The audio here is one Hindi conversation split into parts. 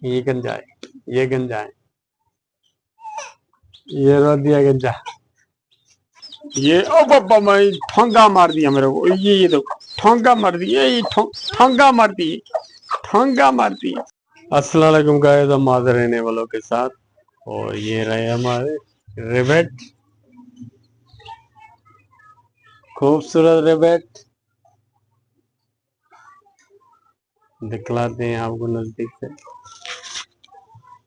ये गंजा है, ये गंजा है, ये रो दिया गंजा। ये ओ बाबा मैं ठोंगा मार दिया मेरे को। ये देखो ठोंगा मार दिया, ये ठोंगा मार दी, ठोंगा मार दी। अस्सलाम वालेकुम गाइस, हम हाजिर रहने वालों के साथ। और ये रहे हमारे रिबेट, खूबसूरत रिबेट। दिखलाते हैं आपको नजदीक से।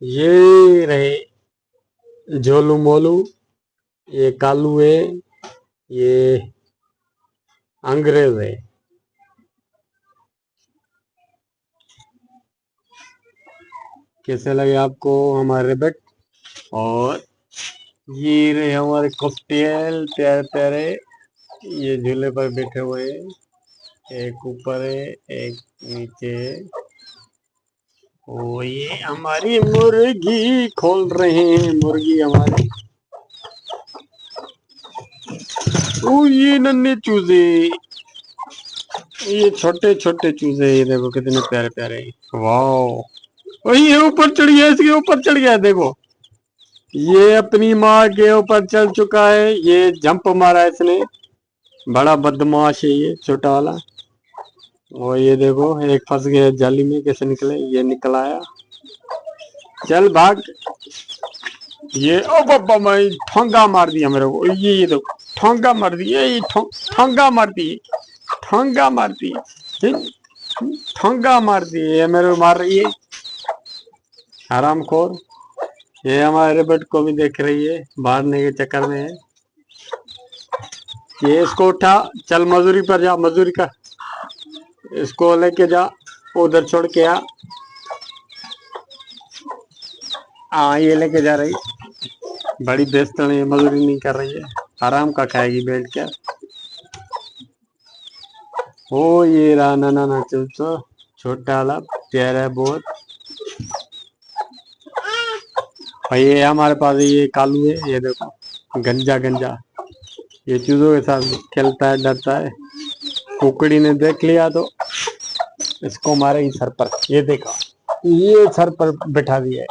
ये रहे झोलू मोलू, ये कालू है, ये अंग्रेज है। कैसे लगे आपको हमारे रिबेट? और ये रहे हमारे कॉकटेल प्यारे प्यारे। ये झूले पर बैठे हुए हैं, एक ऊपर है एक नीचे है। ओ ये हमारी मुर्गी खोल रहे हैं, मुर्गी हमारी। ओ ये नन्हे चूजे, ये छोटे छोटे चूजे, ये देखो कितने प्यारे प्यारे। वाह, ओ ये ऊपर चढ़ गया, इसके ऊपर चढ़ गया देखो। ये अपनी माँ के ऊपर चल चुका है, ये जंप मारा इसने। बड़ा बदमाश है ये छोटा वाला। और ये देखो एक फंस गया जाली में, कैसे निकले? ये निकल आया, चल भाग। ये ओ बाबा मैं ठोंगा मार दिया मेरे को। ये देखो ठोंगा मार दिया, ये ठोंगा मार दी, ठोंगा मार दी, ठोंगा मार दी। ये मेरे को मार रही है हरामखोर। ये हमारे रेबट को भी देख रही है, मारने के चक्कर में है। ये इसको उठा, चल मजदूरी पर जा, मजदूरी कर। इसको लेके जा, उधर छोड़ के आ। हाँ ये लेके जा रही, बड़ी बेइज्जती है, मजदूरी नहीं कर रही है, आराम का खाएगी बैठ के। ओ ये रहा नाना ना चूचो, छोटा वाला प्यारा है बहुत। और ये हमारे पास ये कालू है, ये देखो गंजा गंजा, ये चूजों के साथ खेलता है, डरता है। कुकड़ी ने देख लिया तो इसको मारे ही सर पर। ये देखा, ये सर पर बैठा दिया है,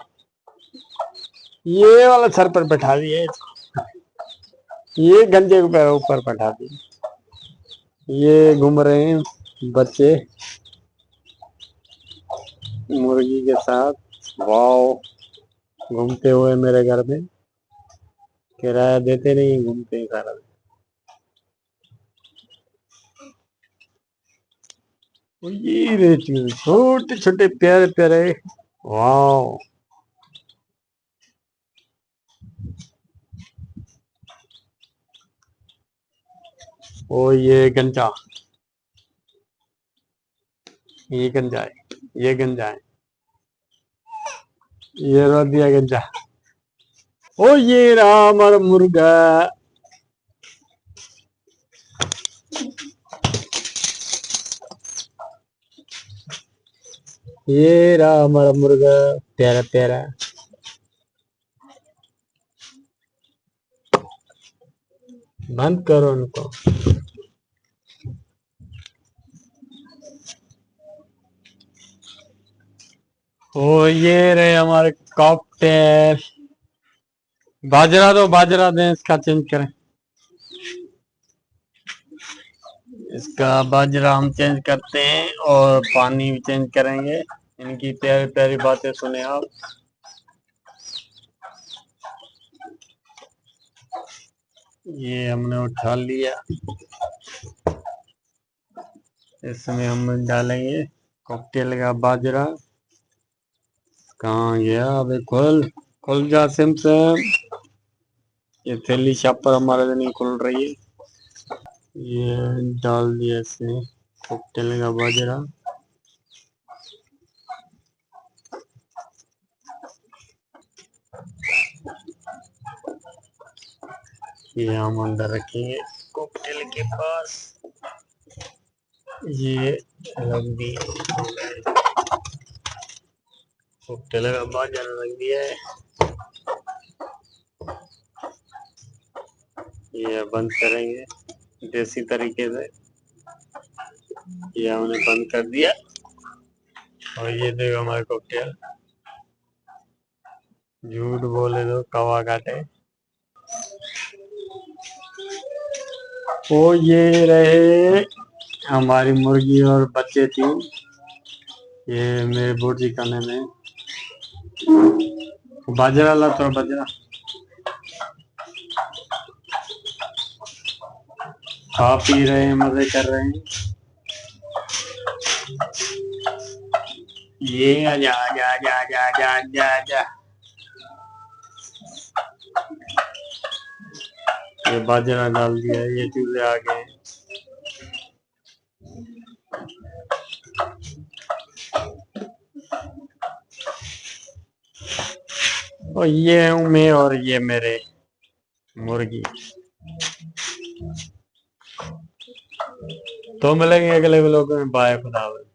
ये वाला सर पर बैठा दिया है इसको। ये गंजे के पैर ऊपर बैठा दिया। ये घूम रहे हैं बच्चे मुर्गी के साथ। वाह, घूमते हुए मेरे घर में, किराया देते नहीं, घूमते हैं सारा दिन। ये रहती है छोटे छोटे प्यारे प्यारे। वाह, ओ ये गंजा, ये गंजा है, ये गंजा है, ये रो दिया गंजा। ओ ये रहा हमारा मुर्गा। ये रहा हमारा मुर्गा प्यारा प्यारा। बंद करो उनको। ओ ये रहे हमारे कॉकटेल। बाजरा दो, बाजरा दें, इसका चेंज करें। इसका बाजरा हम चेंज करते हैं और पानी भी चेंज करेंगे। इनकी प्यारी प्यारी बातें सुने आप। ये हमने उठा लिया, इसमें हम डालेंगे कॉकटेल का बाजरा। कहाँ गया? अबे खुल, खुल जा सिमसम। ये थैली शापर हमारे से नहीं खुल रही है। ये डाल दिया इसमें कॉकटेल का बाजरा। ये हम अंदर रखेंगे कॉकटेल के पास। ये रख दिया कॉकटेल का बाजरा, रख दिया है। ये बंद करेंगे देसी तरीके से। ये हमने बंद कर दिया। और ये देखो हमारा कॉकटेल झूठ बोले तो कवा काटे। ओ ये रहे हमारी मुर्गी और बच्चे थी, ये मेरे बुर्जी खाने में। बाजरा ला तो बाजरा खा पी रहे हैं, मजे कर रहे हैं। ये आजा आजा आजा आजा आजा आजा आजा। ये बाजरा डाल दिया, ये चूल्हे आ गए। और ये हूँ मैं और ये मेरे मुर्गी। तो मिलेंगे अगले व्लॉग में। बाय, खुदा हाफिज़।